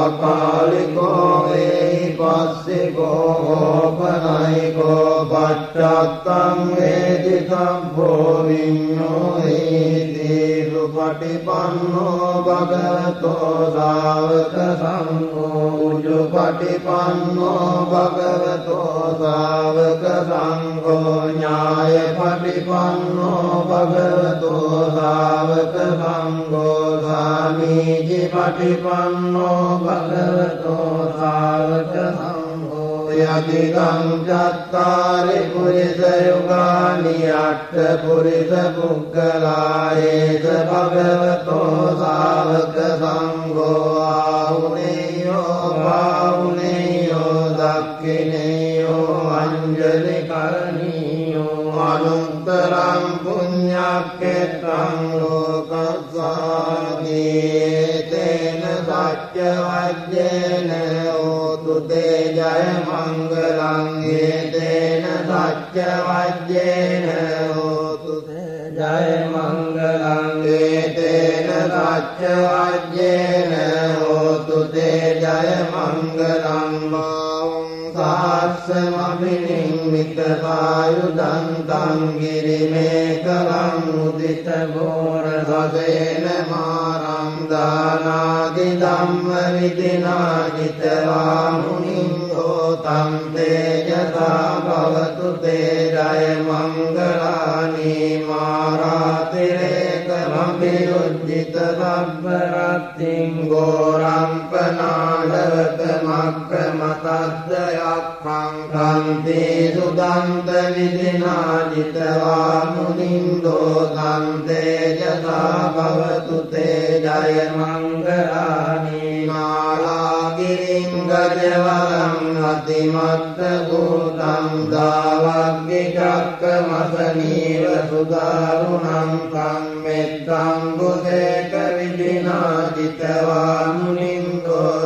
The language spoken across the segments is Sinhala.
Akaliko අස්සසිකෝ ඕපනයිකෝ පච්චත්තං වේදි සම්භෝ විඤ්ඤෝ හේති සුපටිපන්නෝ භගවතෝ සාවක සංඝෝ උජුපටිපන්නෝ භගවතෝ සාවක සංඝෝ ඥායපටිපන්නෝ භගවතෝ සාවක සංඝෝ සාමීචි පටිපන්නෝ භගවතෝ සාවක සංඝෝ යදිදං චත්තාරි පුරිස යුගානි අට්ඨ පුරිස පුග්ගලායේස භගවතෝ සාවක සංඝෝ ආහුනේයෝ පාහුනේයෝ දක්ඛිනේයෝ අංජලි කරණීයෝ අනුත්තරං පුඤ්ඤක්ඛේතං ලෝකස්සාති තේන සච්ච වජ්ජේන හෝතු තේ ජය මංගලං තේන සච්ච වජ්ජේන හෝතු තේ ජය මංගලං තේන සච්ච වජ්ජේන හෝතු තේ ජය මංගලං සාස්සමපිනිම්මිත පායුදං තං ගිරිමේකලං උදිත ගෝර සදේන මාරං දානාදි ධම්ම විදිනාජිතවා මුනිං හෝතං තේජසා භවතු තේ ජය මංගලානි මාරාතිරේකමපියුජ්ජිත සබ්බරත්තිං ගෝරම්පනාඩවක මක්ඛමතද්දයක්ඛං කන්ති සුදන්ත විදිනාජිතවා මුනින්දෝ තේජසා භවතු තේ ජය මංගලානි මාලාගිරිං ගජවරං අතිමත්ත භූතං දාවග්ගිකක්කමසනීව සුදාරුණං කම්මෙත්තං බුසේක විදිනාජිතවා මුනින්දෝ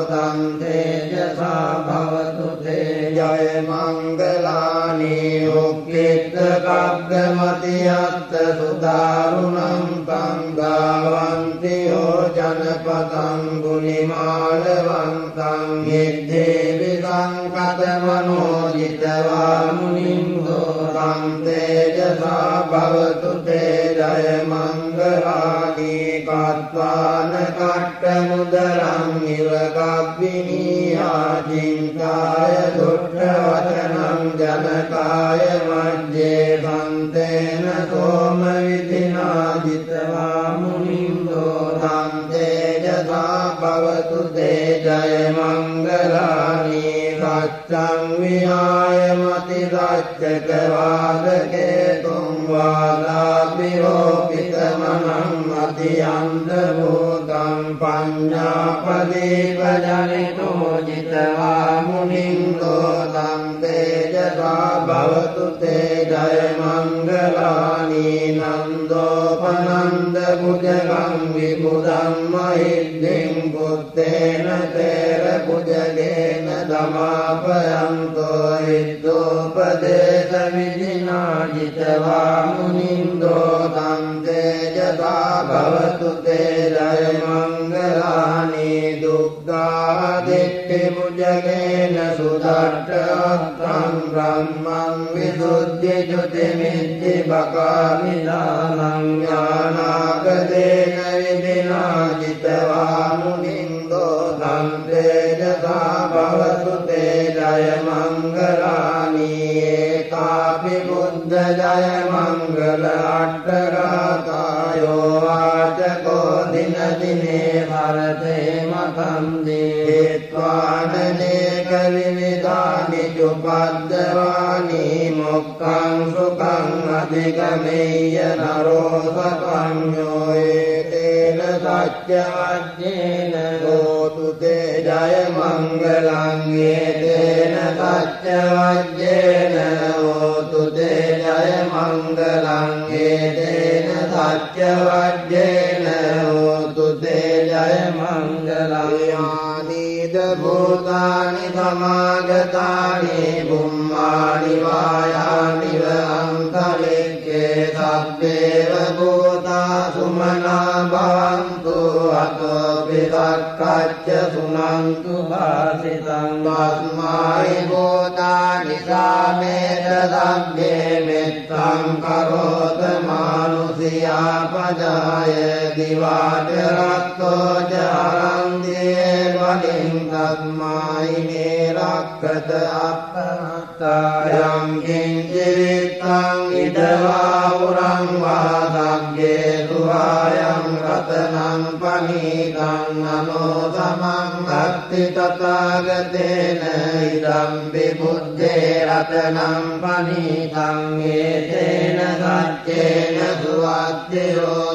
තේජසා භවතු තේ ජය මංගලානි උක්ඛිත කග්ගමතියත්ත සුදාරුණං සංගාවන්ති යෝ ජනපතං ගුණිමාලවන්තං යෙද්දේවි සංකතමනෝජිතවා මුනින්දෝ තේජසා භවතු තේ ජය මංගලානි කତ୍වාන කට්ට මුදලං ඉව කබ්බිනීයා චින්තාය දුට්ඨ වචනං ජනකාය මජ්ජේ සන්තේන සෝම විදිනාජිතවා මුනින්දෝ තේජසා භවතු තේ ජය මංගලානි සච්ඡං විහාය මති සච්චක වාදකේ තුම් වාදාපිරෝපිත මනං අතියන්ත භූතං පඤ්ඤාපදීප ජනිතෝ ජිතවා මුනින්දෝ තේජසා භවතු තේ ජය මංගලානි නන්දෝපනන්ද බුජගං විබුධං මහිද්දිං බුත්තේන තේර බුජගේන දමාපයන්තෝ ඉද්දෝපදේශ විදිනාජිතවා මුනින්දෝ තේජසා භවතු තේ ජය මංගලානි දුක්ඛාදිට්ඨි බුජගේන සුදට්ඨං බ්‍රහ්මං විසුද්ධි ජුති මිච්ඡි බකාමිලානං ඥානාගදේන විදිනාජිතවා මුනින්දෝ තේජසා භවතු තේ ජය මංගලානි ඒකාපි බුද්ධ ජය මංගල අට්ඨගාතායෝ වාචකෝ දින දිනේ භරතේ මතං දේත්වානනේක විවිධානි චුපද්දවානි මොක්ඛං සුඛං අධිගමේය නරෝ සපඤ්ඤෝ ඒතේන සච්ච වජ්ජේන හෝතු තේ ජය මංගලං ඒතේන සච්ච වජ්ජේන හෝතු තේ ජය මංගලං ඒතේන සච්ච වජ්ජේන හෝතු තේ ජය මංගලං යානිද භූතානි සමාගතානි බුම්මානි වායානි අන්තරික්ඛේ සබ්බේව භූතා සුමනා භවන්තු අතෝ පිසක්කච්ච සුනන්තු භාසිතං තස්මයි භූතානි සාමේත සබ්බේ මෙත්තං කරෝත මානුසියා පජාය දිවාච රත්තෝ චරන්දියේ වලින් තස්මයි මේ රක්කත අපනත්තායං කිංචිවිත්තං ඉදවා උරං වාසග්ගේ සුවායං රතනං පනීතං නමෝ සමං අත්ති තථාගතේන ඉදම්පි බුද්ධේ රතනං පනීතං ඒතේන සච්චේන සුවද්දයෝ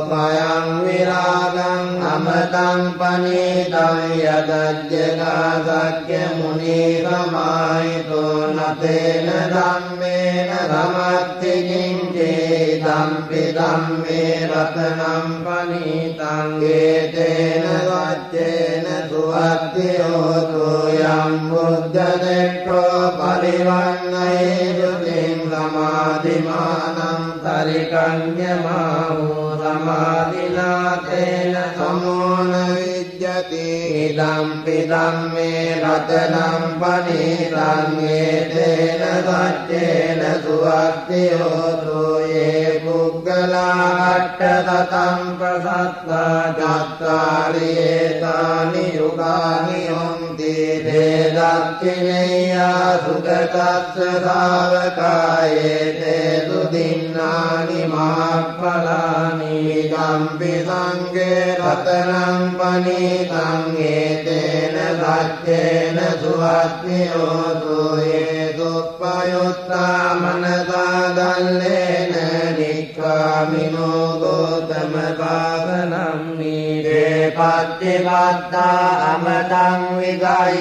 භයං විරාගං අමතං පනීතං යදජ්ජගා සච්ච මුනි සමාහිතෝ නතේන ධම්මේන සමත්ති කිංචේ ධම්පි ධම්මේ රතනං පනීතං ඒතේන සච්චේන සුවද්දයෝ යම් බුද්ධ දෙක්ඛෝ පරිවන්නයේ දුතින් සමාධිමානං තරිකඤ්ඤමාහෝ සමාධිනාතේන සමෝන විජ්ජති ධම්පි ධම්මේ රතනං පනීතං ඒතේන සච්චේන සුවද්දයෝ යේ පුග්ගලා අට්ඨතං ප්‍රසත්තා චත්තාරියේතානි යුගානි හොන්ති දේදක්ඛිනේයා සුගතස්ස ශාවකායේ තේසු දින්නානි මහප්පලානි ධම්පි සංඝේ රතනං පනීතං ඒතේන සච්චේන සුවද්දයෝ යේ දුප්පයුත්තා මනසා දල්ලේන නික්ඛාමිනෝ ගෝතම පාවනම් නීතේ පත්තිවත්තා අමතං විගය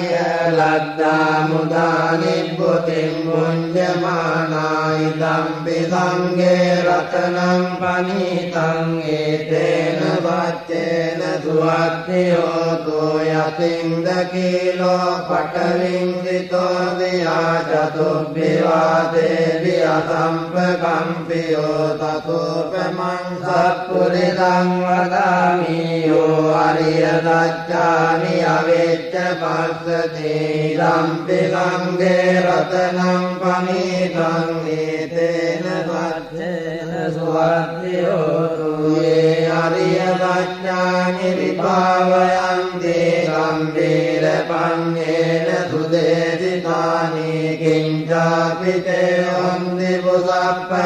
ලද්දා මුදා නිබ්බුතින් මුඤ්ජමානායි ධම්පි සංඝේ රතනං පනීතං ඒතේන වච්චේන සුවද්දයෝ යතින් දකීලෝ පඨවින් සිතෝ දියා චතුබ්බිවාදේ වියසම්පකම්පියෝ තතෝපමං සප්පුරිදං වදාමි යෝ අරිය සත්‍යානි අවෙච්ච පස්සති ධම්පි සංඝේ රතනං පනීතං ඒතේන සච්චේන සුවද්දයෝ යේ අරිය සත්‍යානි විභාවයන්ති ගම්භීර පඤ්ඤේන සුදේසිතානි කිංචාපිතේ වන්දි පුසප්පමත්තානතේ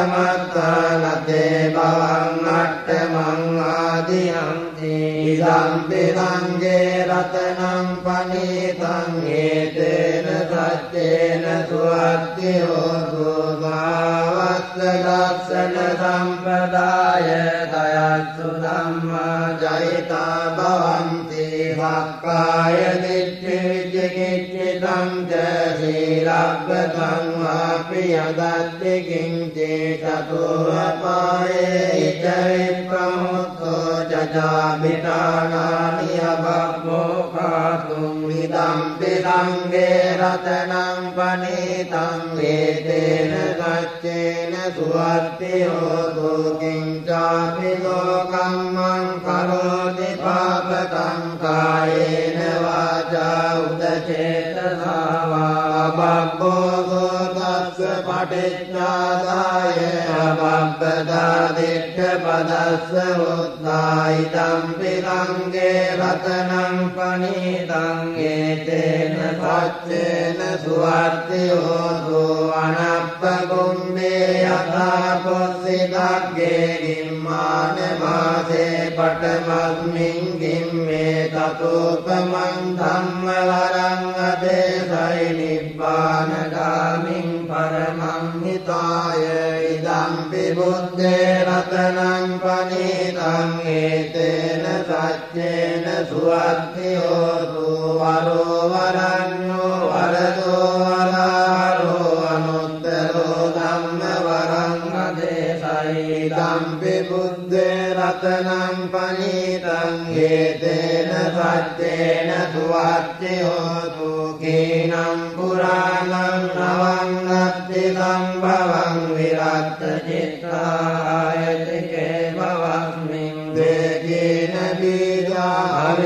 භවං අට්ඨමං ආදියන්ති ධම්පි සංඝේ රතනං පනීතං ඒතේන සච්චේන සුවද්දයෝ සෝභාවස්ස දස්සන සම්පදාය දයස්සු ධම්මා ජයිතා භවන්ති සක්කාය දිට්ඨි විචිකිච්ඡිතං ච සීලබ්බතං වාපි යදත්ති කිංචේ චතෝ අපායේ ඉච විප්පමුත්තෝ චචාබිතානානි අබබ්බෝ කාතුම් විදම්පි සංඝේ රතනං පනීතං ඒතේන සච්චේන සුවද්දයෝ කිංචාපි ලෝකම්මං කරෝති පාපකං කායේන වාචා උදචේතසා වා බබ්බෝ තස්ස පටිච්චාදාය අබබ්බදා දිට්ඨ පදස්ස උද්ධායි ධම්පි සංඝේ රතනං පනීතං ඒතේන සච්චේන සුවද්දයෝ අනප්පගුම්මේ යථා පොස්සිදග්ගේ ගිම්මාන මාසේ පඨමස්මින් ගිම්මේ තතෝපමං ධම්ම වරං අදේසයි නිබ්බාන ගාමින් පරමං හිතාය ඉදම්පි බුද්ධේ රතනං පනීතං ඒතේන සච්චේන සුවද්දයෝ වරෝ වරඤ්ඤෝ වරදෝ වරාරෝ අනුත්තරෝ ධම්ම වරං අදේසයි ධම්පි බුද්ධේ රතනං පනීතං ඒතේන සච්චේන සුවද්දයෝ කීනම් පුරාණං නවං නත්ති සම්භවං විරත් චිත්තායතිකේ භවස්මින් දේකේන බීජා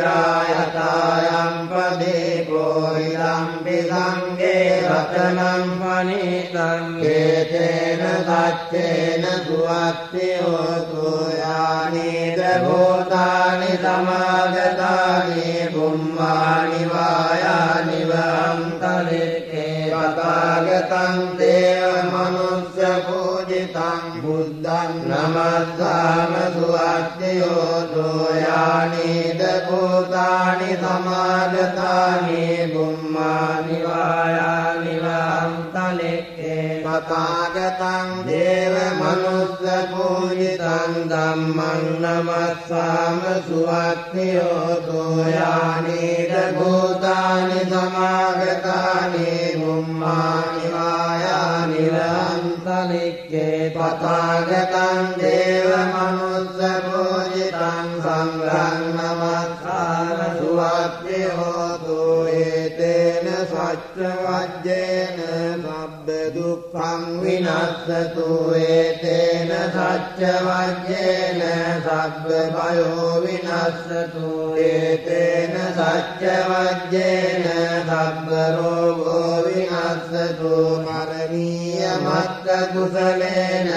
විරායතායම් පදීපෝ ඉදම්පි සංඝේ රතනං වනිතං හේතේන සච්චේන සුවත්ති හෝතු යානිද භූතානි සමාගතානි බුම්මානි වායානි වන්තලිකේ තථාගතං දේව මනුස්ස පූජිතං බුද්ධං නමස්සාම සුවත්ති හෝතු යානිද භූතානි සමාගතානි බුම්මානි වායානි වන්තලිකේ තථාගතං දේව මනුස්ස පූජිතං ධම්මං නමස්සාම සුවත්ති හෝතු යානිද භූතානි සමාගතානි බුම්මානි වායානි වන්තලිකේ තථාගතං දේව මනුස්ස පූජිතං සංඝං නමස්සාම සුවත්ති හෝතු ඒතේන සච්ච වජ්ජේන සබ්බ දුක්ඛං විනස්සතු ඒතේන සච්ච වජ්ජේන සබ්බ භයෝ විනස්සතු ඒතේන සච්ච වජ්ජේන සබ්බ රෝගෝ විනස්සතු මරණීය මත්ත කුසලේන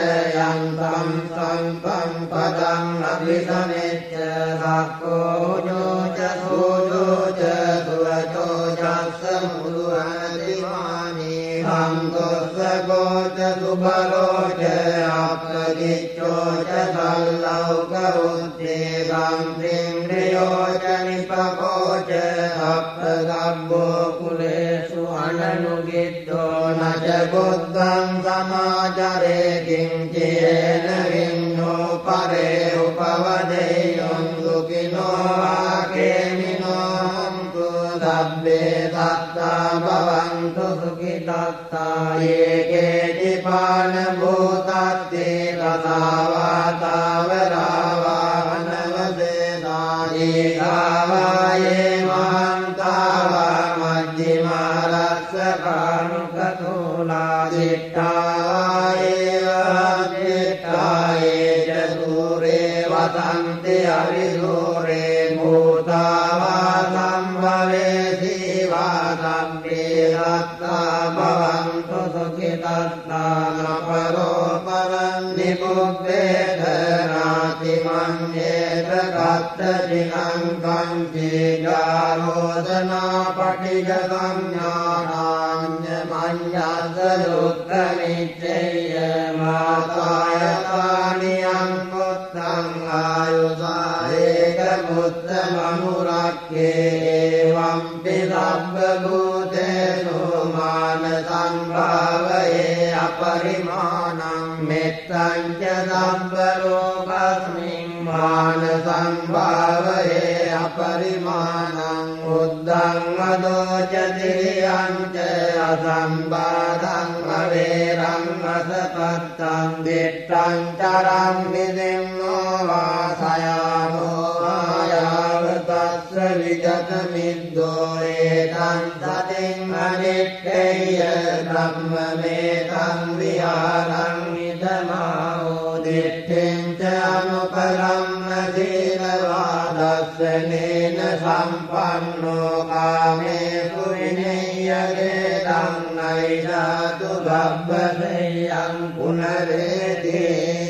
යන්තං සංපං පදං අභිසමෙච්ච සක්ඛෝ ජෝච සෝජෝච සුවචෝ චස්ස මුදුහතිමානි සම්තොස්සකෝච සුබලෝච අප්පදිච්චෝච සල්ලෞකරුත්තේ සංත්‍රින්ද්‍රයෝච නිපකෝච අප්පගබ්බෝ කුලේසු අනනුගිත්තෝ නච බුද්ධං සමාචරේ කිංචේන වින්නෝ පරේ උපවදෙය්‍යං සුඛිනෝ වාකේමිනෝ හන්තු සබ්බේ සත්තා භවන්තු සුඛිතත්තා යේකේචි පාන භූතත්තේ තථාවාතාවරාවා අනවදේසා ඒකාවායේ මහන්තාවා මජ්ජිමා රස්සකානුකතෝලා දිට්ඨාවායේ දිට්ඨායේ චතුරේ වතන්ති අරිදෝරේ භූතාවා සම්භවේ සීවා සම්පේ රත්තා භවන්තු සුඛිතත්තා නපරෝ පරං නිබුද්ධේත නාති මඤ්ඤේත කත්ත දිනං කංචේ ජාරෝදනා පටිජ සංඥානාඤ්ඤ මඤ්ඤස්ස දුක්ඛ නිච්චය මාතාය කානියං මුත්තං ආයුසා ඒක මුත්ත මනුරක්ඛේ වම්පි සබ්බ භූතේසු මාන සංභාවයේ අපරිමාණං මෙත්තං ච සබ්බ ලෝකස්මින් මාන සංභාවයේ අපරිමාණං උද්දං අදෝච දිරියං ච අසම්බාධං අවේරං අසපත්තං දිට්ඨං චරං නිදෙන්නෝ වාසයාමෝ ආයාවතස්ස විගත මිද්දෝ ඒතං සතින් අනිත්තේය බ්‍රහ්මමේතං විහාරං ඉදමාෝ දිට්ඨිං ච අනුපලම්ම සීලවාදස්සනේන සම්පන්නෝ කාමේසු විනය්‍යගේ තං නෛදාතු ගබ්බසෙයං පුනරේතේනේ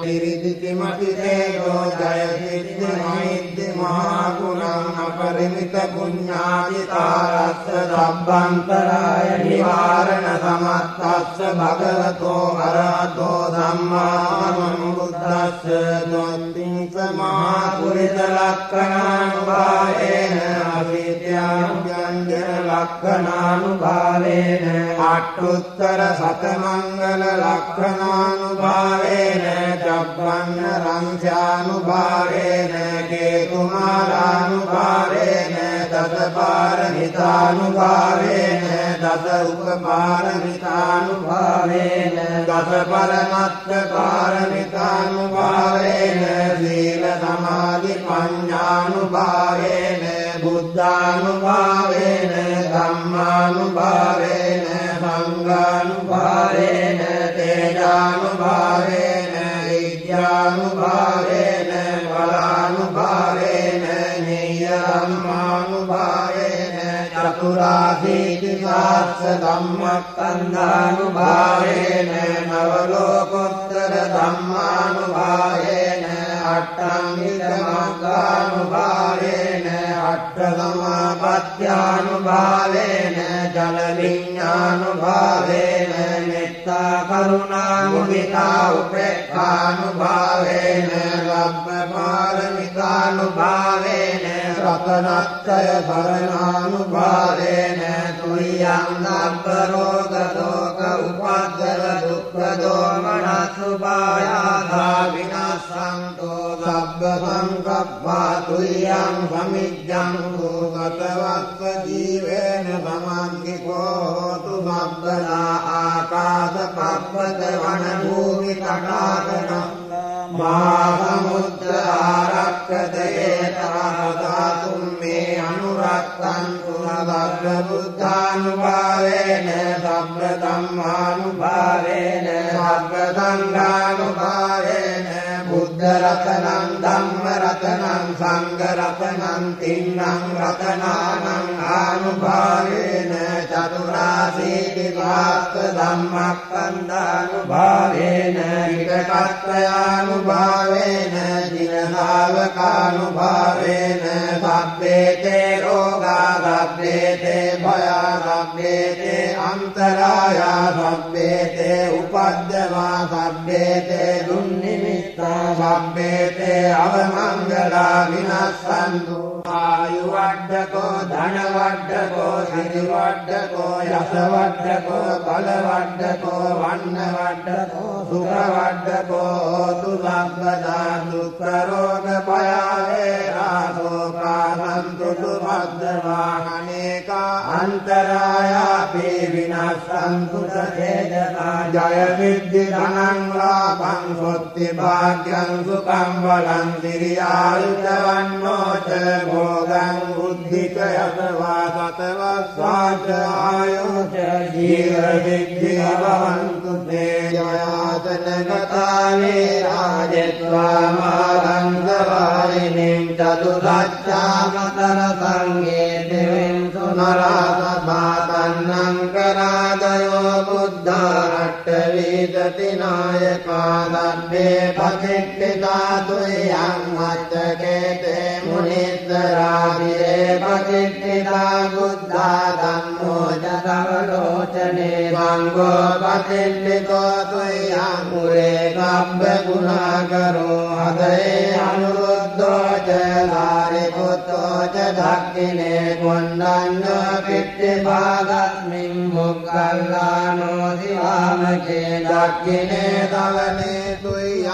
පිරිදිති මතිදේයෝ ජයසිද්ධි මහිද්දි මහා ගුණං අපරිමිත පුඤ්ඤාදිතාරස්ස සබ්බන්තරාය නිවාරණ සමත්තස්ස භගවතෝ අරහතෝ ධම්මා සම්බුද්දස්ස නොත්තිංස මහා පුරිස ලක්ඛණානුභාවේන අවිද්‍යාභ්‍යංජන ලක්ඛණානුභාවේන අට්ඨුත්තර සතමංගල ලක්ඛණානුභාවේන චබ්බන්න රංසානුභාවේන කේතුමාලානුභාවේන දසපාරමිතානුභාවේන දස උපපාරමිතානුභාවේන දස පරමත්ත පාරමිතානුභාවේන සීල සමාධි පඤ්ඤානුභාවේන බුද්ධානුභාවේන ධම්මානුභාවේන සංඝානුභාවේන තේජානුභාවේන විද්‍යානුභාවේන බලානුභාවේන නිය්‍ය චතුරාසීති සාස්ස ධම්මස්කන්ධානුභාවේන නවලෝකෝත්තර ධම්මානුභාවේන අට්ඨංගික මග්ගානුභාවේන අට්ඨ සමාපත්ත්‍යානුභාවේන ජල විඤ්ඤානුභාවේන මෙත්තා කරුණා මුදිතා උපේක්ඛානුභාවේන රබ්බ පාරමිතානුභාවේන රතනත්‍රය සරණානුභාවේන තුරියං සබ්බ රෝග ශෝක උපද්දව දුක්ඛ දෝමනස්සුපායාසා විනාශන්තෝ සබ්බ සංකප්පා තුරියං සමිජ්ජං සුගතවස්ස ජීවේන සමන්තිකෝ හෝතු සබ්බදා ආකාශ පබ්බත වන භූමි තටාකන මහා සමුද්‍ර ආරක්කත ඒතාවතාතුම් මේ අනුරක්ඛන්තු සබ්බ බුද්ධානුභාවේන සබ්බ ධම්මානුභාවේන සබ්බ සංඝානුභාවේන බුද්ධ රතනං ධම්ම රතනං සංඝ රතනං තින්නං රතනානං ආනුභාවේන චතුරාසීති සාස්ස ධම්මස්කන්ධානුභාවේන විකටත්‍රයානුභාවේන ජිනසාවකානුභාවේන සබ්බේතේ රෝගා සබ්බේතේ භයා සබ්බේතේ අන්තරායා සබ්බේතේ උපද්දවා සබ්බේතේ දුන්නිමිත්තා සබ්බේතේ අවමංගලා විනස්සන්තු ආයුවඩ්ඩකෝ ධනවඩ්ඩකෝ සිරිවඩ්ඩකෝ යසවඩ්ඩකෝ බලවඩ්ඩකෝ වන්නවඩ්ඩකෝ සුඛවඩ්ඩකෝ හෝතු සබ්බදා දුක්ඛ රෝග භයාවේරා සෝකාසන්තු සුභද්දවා අනේකා අන්තරායාපි විනස්සන්තු සේදනා ජය සිද්ධි ධනං ලාභං සොත්ති භාග්‍යං සුඛං බලං සිරියායුතවන්නෝච භෝගං බුද්ධික යතවා සතවස්සාච ආයෝච ජීව සිද්ධි භවන්තු තේ ජයාතන ගතාවේ රාජත්වා මාරංගවාරිනින් චතුසච්ඡාමතර සංඝේ දෙවෙන් සුනරාසභාතන්නං කරාදයෝ බුද්ධාරට්ඨ වේදති නායකා දබ්බේ පතිට්ඨිතා තුයං මච්චකේතේ මුනිස්සරාවිරේ පතිට්ඨිතා බුද්ධා ධම්මෝ ජගවලෝචනේ සංඝෝ පතිට්ඨිතෝ තුයං මුරේ කබ්බ ගුණාකරෝ හදේ අනුරුද්ධෝ ච සාරිපුත්තෝ ච දක්ඛිනේ කොණ්ඩඤ්ඤෝ පිට්ඨිපාගස්මින් මොග්ගල්ලානෝ සිවාමකේ දක්ඛිනේ දවනේ තුයං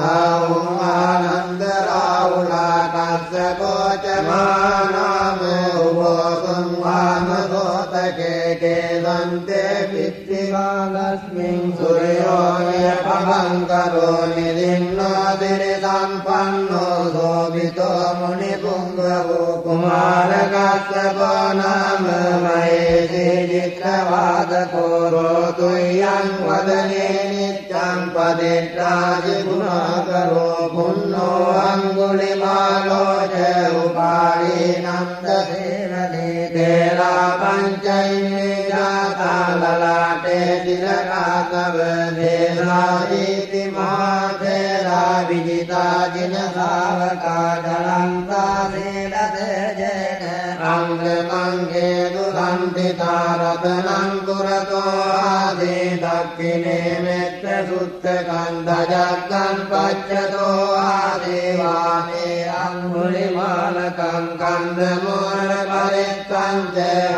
ආවුම් ආනන්ද රාහුලා කස්සපෝ ච මානාම උපෝසං වාම සෝතකේ කේදන්තේ පිට්ඨිපාගස්මින් සූර්යෝය පබංකරෝ නිදින්නෝ දිරි සම්පන්නෝ සෝභිතෝ මුනි පුංගවෝ කුමාර කස්සපෝ නාම මහේසී චිත්‍රවාදකෝ රෝතුයං වදනේ නිච්ඡං පදිත්‍රාජි ගුණාකරෝ පුන්නෝ අංගුලිමාලෝ ච උපාරී නන්ද සේවනේ තේලා පංචෛමේ ජාතා ලලාටේ තිලකාකව දේශායිති මහතේලා විජිතා ජින ශාවකා ජලන්තා සේලතේජේන අංගමංගේ දුසන්තිතා රතනං පුරතෝ ආදී දක්ඛිනේ මෙත්ත සුත්ත කන්දජග්ගං පච්චතෝ ආදේවානේ අංගුලිමාලකං කන්ද මෝර පරිත්තං ච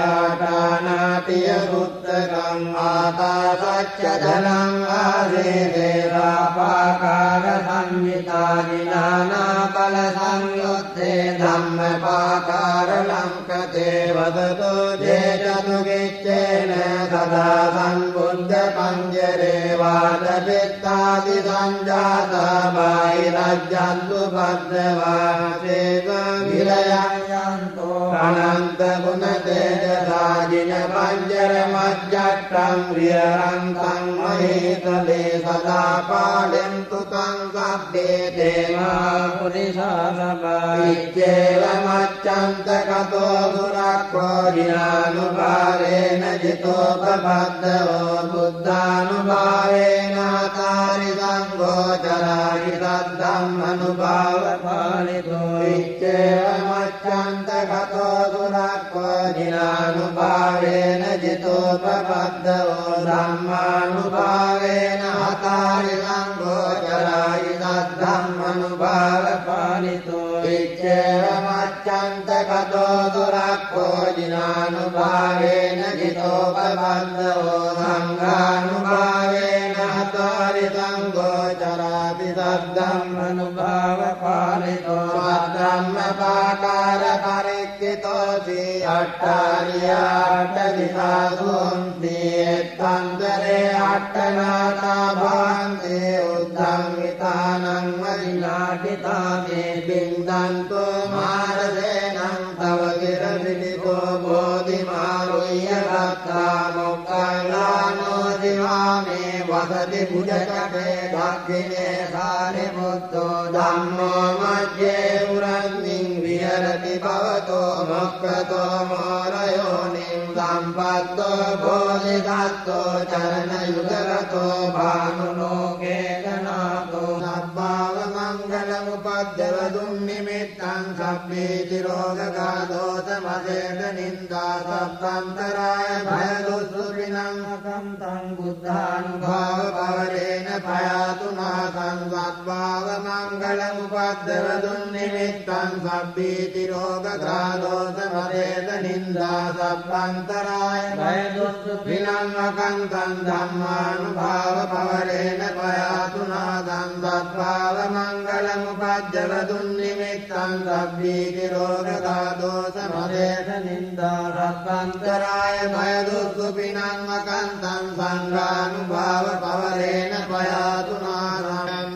ආටානාතිය සුත්තකං ආතාසච්ච ධනං ආදී දේවාපාකාර සංවිතා විනානා බල සංයුත්තේ ධම්මපාකාර ලංකතේ වදතෝ ජේතතුගිච්ඡේන සදා සම්බුද්ධ පංජරේ වාදපෙත්තාදි සංජාතා බාහිරජ්ජන්තු බද්දවා සේක විරයන්තෝ අනන්ත ගුණ තේජසාජින පංජර මජ්ජට්ටං විහරන්තං මහේතලේ සදා පාඩෙන්තු තං සබ්බේ දේවා පුරිසා සබ්බා ඉච්ඡේව මච්ඡන්ත කතෝ දුරක්ඛෝ දිනානුභාවේන ජිතෝ පබද්දෝ බුද්ධානුභාවේන ආතාරි සංඝෝ චරාහි ධම්මනුභාව පාලිතෝ ඉච්ඡේව මච්ඡන්ත කතෝ දුරක්ඛෝ දිනානුභාවේන ජිතෝ පබද්දෝ ධම්මානුභාවේන ආතාරි සංඝෝ චරාහි ධම්මනුභාව පාලිතෝ ඉච්ඡේව මච්ඡන්ත කතෝ දුරක්ඛෝ දිනානුභාවේන ජිතෝ පබද්දෝ සංඝානුභාවේන ආතාරි සංඝෝ චරාහි ධම්මනුභාව පාලිතෝ ධම්මපාකාර පරික්ඛිතෝති අට්ඨාරියාට දිසාසුන්ති එත්තන්තරේ අට්ඨනාතා භාන්ති උද්ධං විතානං වදිනාටිතාමේ බින්දන්තෝ මාරසේනං තව කිරවිලිකෝ බෝධිමාරුය්‍ය රත්තා මොක්ඛලානෝ දිවාමේ වසති බුජකටේ දක්ඛිනේ සාරිපුත්තෝ ධම්මෝ මජ්ජේ උරන්නින් විහෙරති භවතෝ මොක්ඛතෝ මෝරයෝනින් සම්පත්තෝ බෝධිසත්වෝ චරණ යුගරතෝ භානුලෝකේ ගනාතෝ සබ්බාව මංගල උපද්දව දුන්නිමිත්තං සබ්බේති රෝගගාදෝත මසේද නින්දා සබ්බන්තරාය භය දුස්සුපිනං අකම්තං බුද්ධානුභාව පවරේන පයාතුනා සංසබ්බාව මංගල උපද්දව දුන්නිමිත්තං සබ්බේති රෝගගාදෝත මසේද නින්දා සබ්බන්තරාය භය දුස්සුපිනං අකම්තං ධම්මානුභාව පවරේන පයාතුනා සංසබ්බාව මංගල උපද්දව දුන්නිමිත්තං සබ්බේති රෝගගාදෝත මසේද නින්දා සබ්බන්තරාය භය දුස්සුපිනං අකම්තං සංඝානුභාව පවරේන පයාතුනා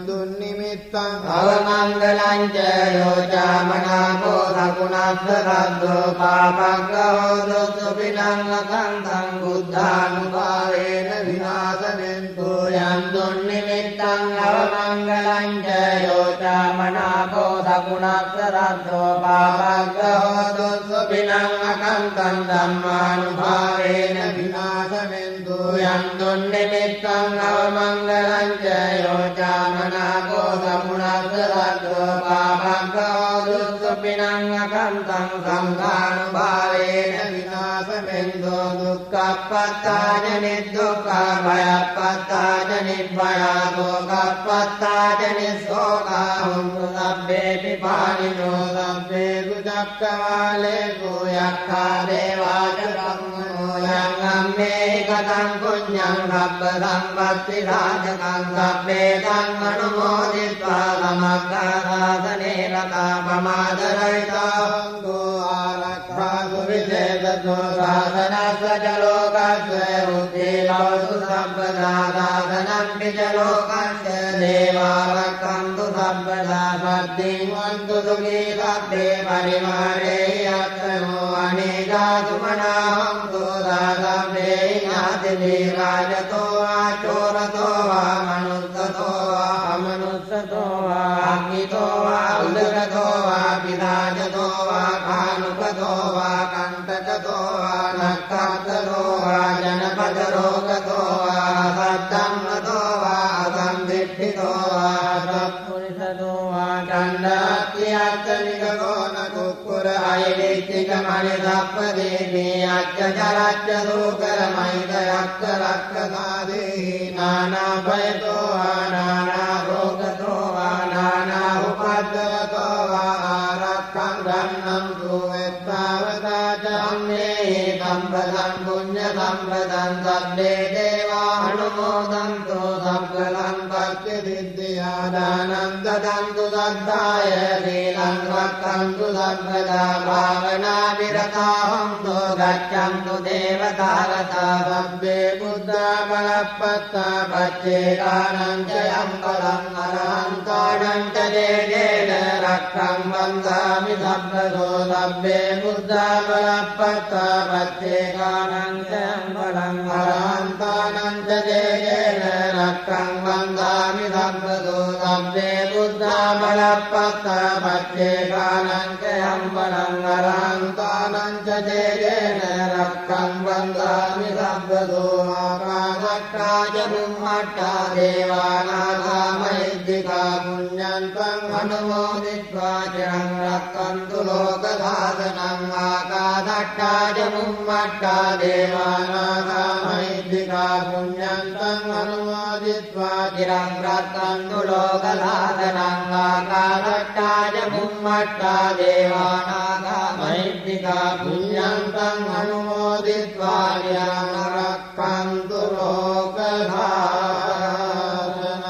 දුන්නිමිත්තං අවමංගලං ච යෝචාමනාපෝ සකුණස්ස රද්දෝ පාපක්ඛෝ දුස්සුපිනං අකම්තං බුද්ධානුභාවේන විනාශනෙන්තු යං දුන්නිමිත්තං අවමංගලං ච යෝචාමනාපෝ සකුණස්ස රද්දෝ පාපක්ඛෝ දුස්සුපිනං අකම්තං ධම්මානුභාවේන විනාශනෙන්තු යං දුන්නිමිත්තං අවමංගලං ච යෝචාමනාපෝ සකුණස්ස රද්දෝ පාපක්ඛෝ දුස්සුපිනං අකම්තං සංඝානුභාවේන විනාශනෙන්තු දුක්ඛප්පත්තාජ නිදුක්ඛා භයප්පත්තාජ නිබ්බයා සෝකප්පත්තාජ නිස්සෝකා හුන්තු සබ්බේපි පානිනෝ සබ්බේසු චක්කවාලේසු යක්ඛා දේවාච බ්‍රහ්මනෝ යං අම්මේ කතං පුඤ්ඤං සබ්බ සම්පත්ති රාජකං සබ්බේ තං අනුමෝදිत्वा සමග්ගාසනේ ලතා පමාදරයිතා හංගෝ ආරක්ඛාසු විශේෂතෝ සාසනස්ස චලෝකස්ස රුද්ධේ භවතු සම්පදා දාසනං පිචලෝකස්ස දේවාරක්ඛන්තු සම්පදා සද්දින් වන්තු සුඛී සබ්බේ පරිවාරේ යත්තනෝ අනේජාතුමනා හංතු සාසබ්බේ ඥාතිනේ රාජතෝ ආචෝරතෝ වා මනුස්සතෝ වා අමනුස්සතෝ වා අග්නිතෝ වා උදරතෝ වා පිරාජතෝ වා කානුකතෝ වා කණ්ඨකතෝ වා නක්ඛතරෝ වා ජනපද රෝගතෝ වා සත්තම්මතෝ වා අසම්දිට්ඨිතෝ වා සත්පුරිසතෝ වා චණ්ඩාත්ත්‍යත්තනිකෝ නකුක්කුර අයවිච්චික මනිසප්පදේමේ අච්චචරච්ච සෝකර මහිත යක්ඛ රක්ඛසාදේ නානා භයතෝ වා නානා රෝගතෝ වා නානා උපද්දවතෝ වා ආරක්ඛං ගන්නං සුවෙත්තාවතා චම්මේ සම්පදං පුඤ්ඤ සම්පදං සබ්බේ දේවා අනුමෝදන්තෝ සම්පලං පත්‍ය සිද්ධියා දානං දදන්තු සද්ධාය සීලං රක්ඛන්තු සබ්බදා භාවනා විරතා හොන්තු ගච්ඡන්තු දේවතාගතා සබ්බේ බුද්ධා බලප්පත්තා පච්චේකානං චයං බලං අරහන්තානං ච දේදේන රක්ඛං වන්දාමි සබ්බදෝ සබ්බේ බුද්ධා බලප්පත්තා පච්චේකානං චයං බලං අරහන්තානං ච දේදේන රක්ඛං වන්දාමි සබ්බදෝ සබ්බේ බුද්ධා බලප්පත්තා පච්චේකානං චයං බලං අරහන්තානං ච දේදේන රක්ඛං වන්දාමි සබ්බදෝ ආකාශට්ටා ච බුම්මට්ටා දේවානාගා මහිද්దికා පුඤ්ඤන්තං අනුමෝදිत्वा චිරං රක්ඛන්තු ලෝක සාසනං ආකාශට්ටා ච බුම්මට්ටා දේවානාගා මහිද්దికා පුඤ්ඤන්තං අනුමෝදිत्वा චිරං රක්ඛන්තු ලෝක සාසනං ආකාශට්ටා ච බුම්මට්ටා දේවානාගා මහිද්దికා පුඤ්ඤන්තං අනුමෝදිत्वा චිරං රක්ඛන්තු ලෝක සාසනං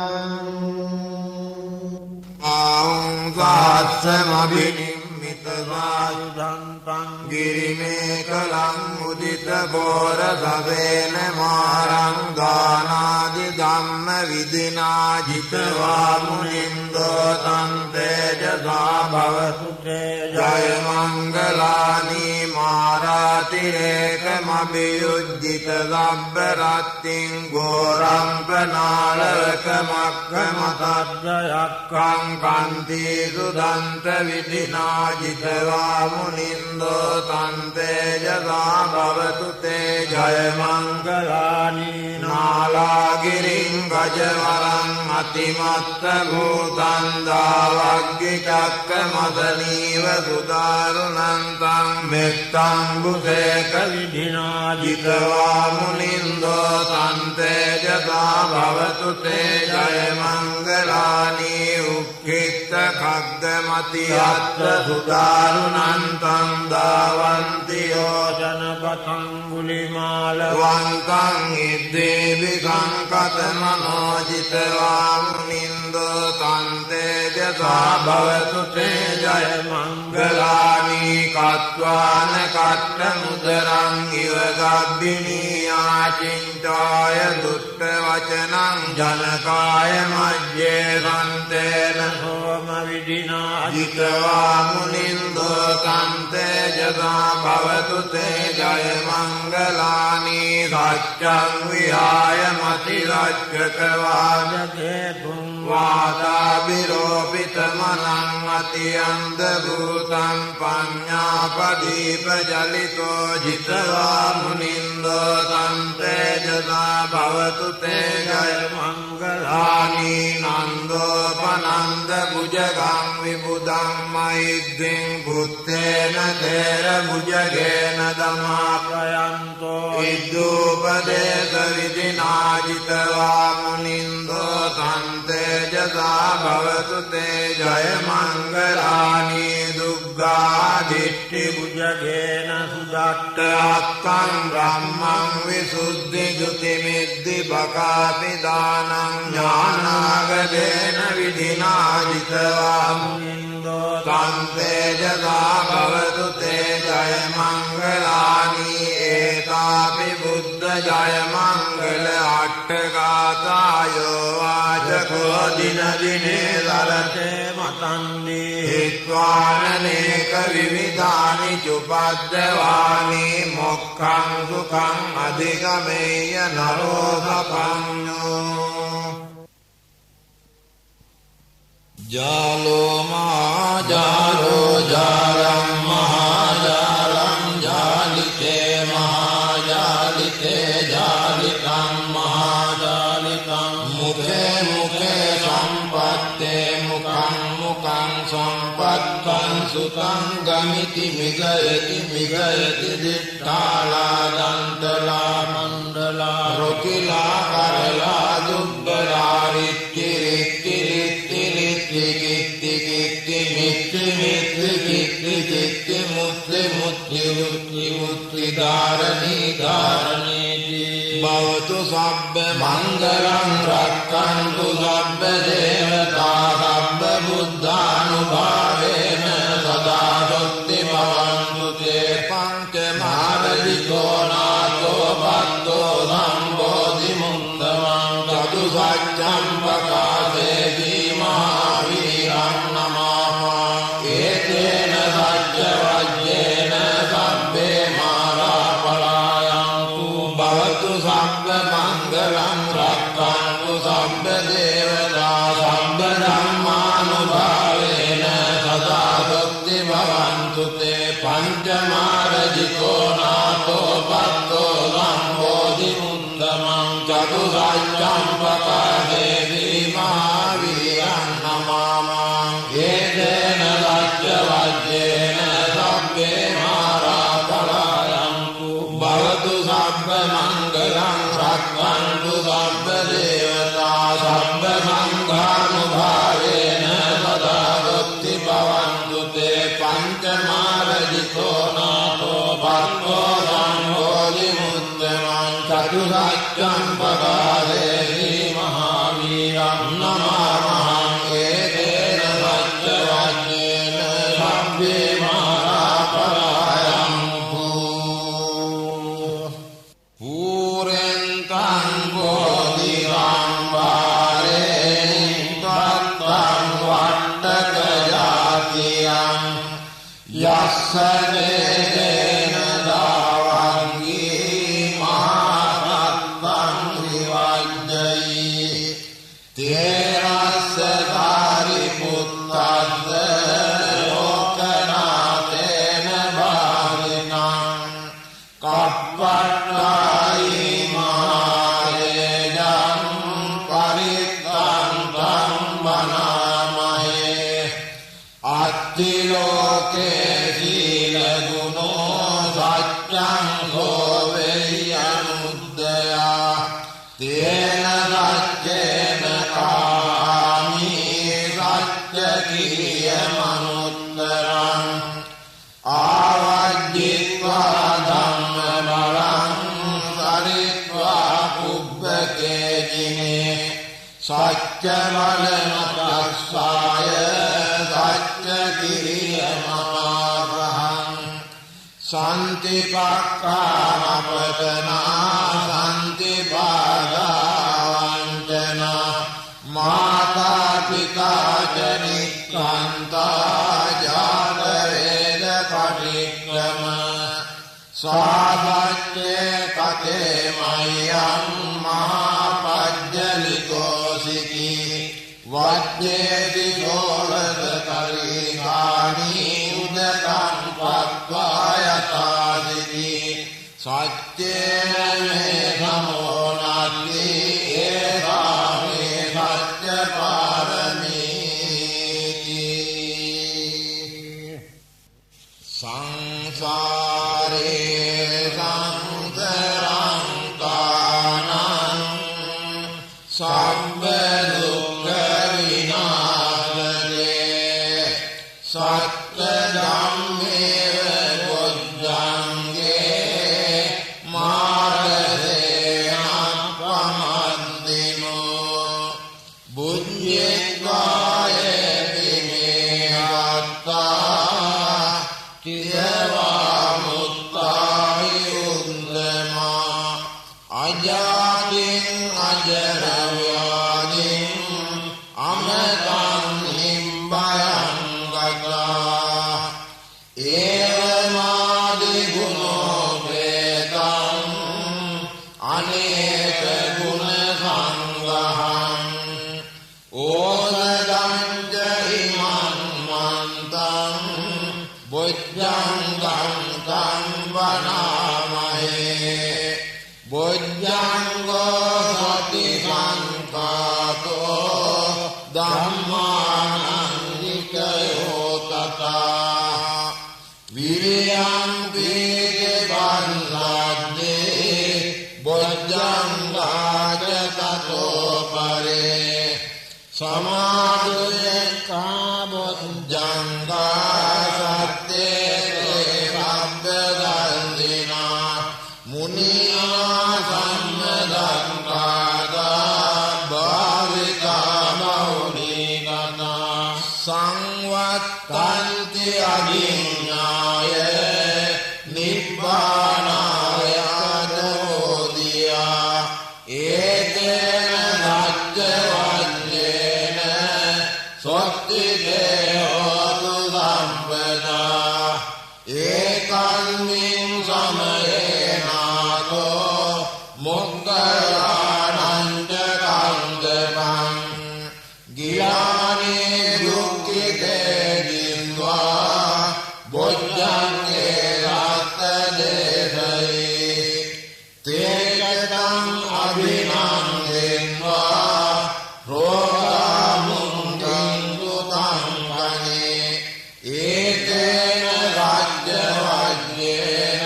ආංගාත්සමබිනිම්මිත සායුධන්තං ගිරිමේකලං උදිත බෝර සවේන මාරං ගානාදි ධම්ම විදිනා ජිතවා මුනින්දෝ තං තේජසා භවතු ජය මංගලානි මාරාතිරේකමබියුජ්ජිත සබ්බ රත්තිං ගෝරං ප්‍රනාලක මක්ඛමතද්දයක්ඛං කන්ති සුදන්ත විදිනා ජිතවා මුනින්දෝ තං තේජසා භවතු තේ ජය මංගලානි නාලාගිරින් ගජවරං අතිමත්ත භූතං දාවග්ගි චක්ක මදනීව සුදාරුණං තං මෙත්තං බුසේක විධිනා ජිතවා මුනින්දෝ තං තේජසා භවතු තේ ජය මංගලානි උක්ඛිත්ත khග්ගමති අත්ත සුදාරුණං තං දාවන්ති යෝජනපතං ගුලිමාල වන්තං ඉද්දේවි සංකතමනෝ ජිතවා මුනින්දෝ තං තේජසා භවතු තේ ජය මංගලානි කତ୍වාන කට්ට මුදරං ඉව ගබ්බිනී ආචින්තාය දුට්ඨ වචනං ජනකාය මජ්ජේ සන්තේන සෝම විදිනා ජිතවා මුනින්දෝ තං තේජසා භවතු තේ ජය මංගලානි සච්ඡං විහාය මති රච්ඡක වාදකේ පුං වාදාබිරෝපිත මනං අතියන්ද භූතං පඤ්ඤාපදීප ජලිතෝ ජිතවා මුනින්දෝ තං තේජසා භවතු තේ ජය මංගලානි නන්දෝපනන්ද භුජගං විබුධං මෛද්දිං බුත්තේන තේර භුජගේන දමාපයන්තෝ ඉද්දූපදේශ විදිනා ජිතවා මුනින්දෝ තං තේජසා භවතු තේ ජය මංගලානි දුග්ගා දිට්ඨි භුජගේන සුදට්ඨ අක්ඛං බ්‍රහ්මං විසුද්ධි ජුති මිද්දි බකාපි දානං ඥානාගදේන විධිනා ජිතවා මුනින්දෝ තං තේජසා භවතු තේ ජය මංගලානි ඒතාපි බුද්ධ ජය මංගල අට්ඨගාතායෝ වාචකෝ දින දිනේ දරතේ මතන්දි හිත්වානනේක විවිධානි චුපද්දවානි මොක්ඛං සුඛං අධිගමේය නරෝ සපඤ්ඤෝ ජාලෝ මහාජාලෝ ජාලං මහාජාලං ජාලිතේ මහාජාලිතේ ජාලිතං මහාජාලිතං මුඛේ මුඛේ සම්පත්තේ මුඛං මුඛං සම්පත්තං සුතං ගමිති මිගයති මිගයති දිට්ඨාලා දන්තලා මණ්ඩලා රොකිලා කරලා දුබ්බලා රික්කි රික්කි රික්කි රික්කි කිත්ති මිත්ති මිත්ති කිත්ති කිත්ති මුත්ති මුත්ති මුත්ති මුත්ති ධාරණී ධාරණීති භවතු සබ්බ මංගලං රක්ඛන්තු සබ්බ දේවතා සබ්බ බුද්ධා චම්පකාදේවි මහාවීරං නමාමා ඒතේන සච්ච වජ්ජේන සබ්බේ මාරා පලායන්තු භවතු සබ්බ මංගලං රක්ඛන්තු සබ්බ දේවතා සබ්බ ධම්මානුභාවේන සදා බුද්ධි භවන්තු තේ පංචමාරජිතෝ නාතෝ පත්තෝ සම්බෝධි මුන්දමං චතුසච්ඡම්පකාදේවි මහාවීරං නමාමා ඒතේන සච්ච වජ්ජේන සබ්බේ මාරා පලායන්තු භවතු සබ්බ මංගලං රක්ඛන්තු සබ්බ දේවතා සබ්බ සංඝානුභාවේන සදා බුද්ධි භවන්තු තේ පංචමාරජිතෝ නාතෝ පත්තෝ සම්බෝධි මුත්තමං චතුසච්ඡම්පකාදේවි මහාවීරං නමාමහං ඒතේන සච්ච වජ්ජේන සබ්බේ මාරා පලායන්තු පූරෙන්තං බෝධිසම්භාරේ තත්තං වට්ටක ජාතියං යස්ස දේන දාවංගී මහාත්තං විවජ්ජයි තේරස්ස ධාරි පුත්තද්ද ලෝකනාතේන භාවිනං කප්පට්ඨායි මහාරේජං පරිත්තං වනාමහේ අත්තිලෝකේ සීල ගුණෝ සත්‍යං සෝවෙයනුද්දයා තේන සච්චේන කාමී සච්ච කිරිය මනුත්තරං ආවජ්ජිත්වා ධම්ම බලං සරිත්වා කුබ්බකේජිනේ සච්ච බල මතස්සාය සච්ච කිරිය මමාරහං සන්තිපක්ඛානපතනා සන්තිපාදාවංචනා මාතා පිතා ජනික්ඛන්තා ජාතවේද පටික්‍රම සාදච්චේ කතේ මයං මහාපජ්ජලිකෝසිකි වජ්ජේති සෝලද කලිකානි උදකං පත්වායතාසිකි සච්චේන මේ සමෝනත්ති ඒසා මේ සච්ච පාරමීති සංසාරේ සංසරං කානං සබ්බ දුක්ඛ විනාශේ සත්‍ය ධම්මේව බොද්ධංගේ මාරසේ අපමද්දිනෝ බුද්ධේකායේ විමේහත්තා චිරවා මුත්තායි උන්දමා අජාදින් අජරව්‍යාදින් අමතං හිම්බයං ගතා ඒවමාදි ගුණෝ වේදං අනේක ගුණ සංගහං ඕසදං ජහිමන් මන්තං බොජ්ජංගං කං වනාමහේ බොජ්ජංගෝ සති සංඛාතෝ ධම්මානන්දිකයෝ තථා විරියං වේදේ බන්ධද්දේ බොජ්ජංගාච තතෝ පරේ සමාධුයේ කාබොජ්ජංගා සත්තේ වබ්බගන්දිනා මුනියා සම්මදංකාදා භාවිකා මෞනිගනා සංවත්තන්ති අභිඥාය නිබ්බානාය දෝදියා ඒතේන සච්ච සොත්තිදේවෝතු සම්පදා ඒකන්මින් සමයේනාතෝ මොග්ගලානංච කන්දපං ගිලානේ දුක්ඛිතේ දින්වා බොජ්ජංගේ රත්තදේශේ තේජතං අභිනන්දෙන්වා රෝගාමුංගං දුතං කනේ ඒතේන රාජ්‍යවජ්‍යේන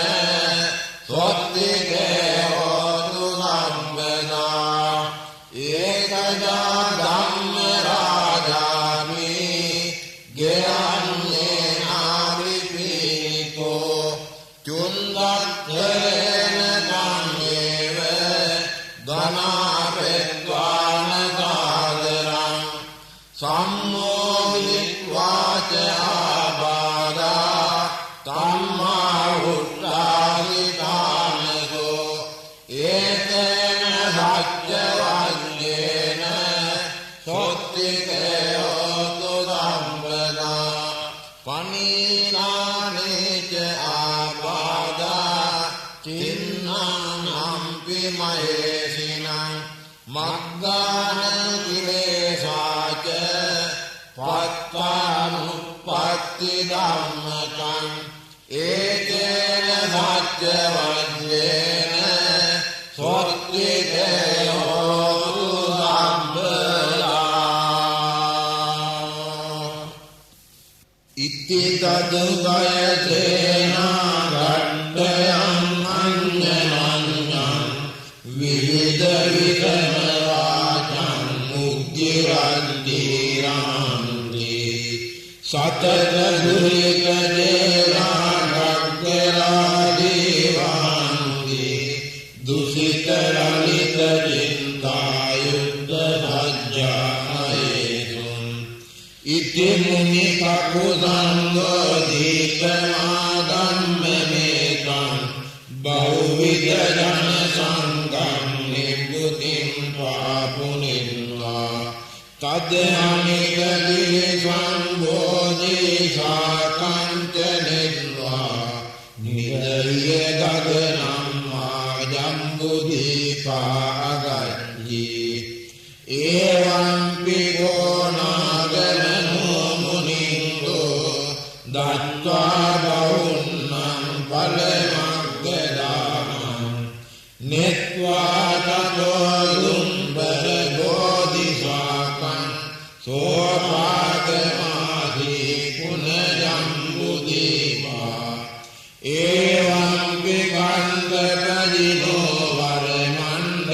සොත්තිදේවෝතු සම්පදා ඒකජා ධම්ම රාජාමි ගෙයන්නේ නාවිපීතෝ චුන්දත්තේන කන්නේව ධනාපෙත්වාන සාදරං සම්මෝහිත්වාච ආබාධා තම්මා උත්තාහිතානකෝ ඒතේන සත්‍යවන්‍යේන සොත්තිදේවෝතු සම්පදා පනීනානේච ආබාධා චින්නානම්පි මහේසිනං මග්ගාන කිලේසාච පත්තානුප්පත්ති ධම්මකං ඒකේන සත්‍යවන්‍යේන සොත්තිදේවෝතු සම්පදා ඉති තදුගයතේනා ගණ්ඩයං අඤ්ඤනඤ්ඤං විවිධ විකරවාචං මුග්ගිරන්ති රාන්ති සතත දුරික දේවාග්ගරාදීවාන්ති දුසිත ලලිත චින්තායුක්ත භජ්ජායේතුම් ඉති මුනි කකුසංගෝ දීපමාදම්මමේතං බහුවිධ ජන සංඝං නිබ්බුතින් පාපුනින්වා තදහමිගදී සම්බෝධි සාකංචනින්වා නිදරිය ගගනම් ආජම්බුදීපාගච්ඡි ඒවං පිගෝනාගමනෝ මුනිංගෝ දත්වා බෞන්නං පලමග්ගදානං නෙත්වා තතෝ දුම්බර බෝධිසාකං සෝපාදමාදී පුනජම්බුදීපා ඒවං විකන්දකජිනෝ වරමණ්ඩලීපං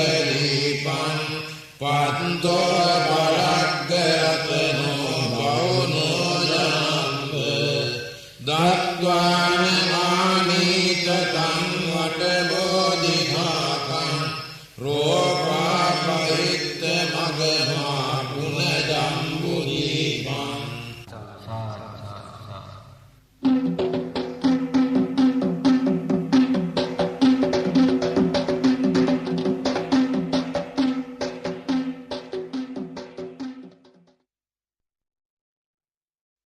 පන්තෝ බලග්ගරතනෝ බෞනෝ ජනම්බ දත්වාන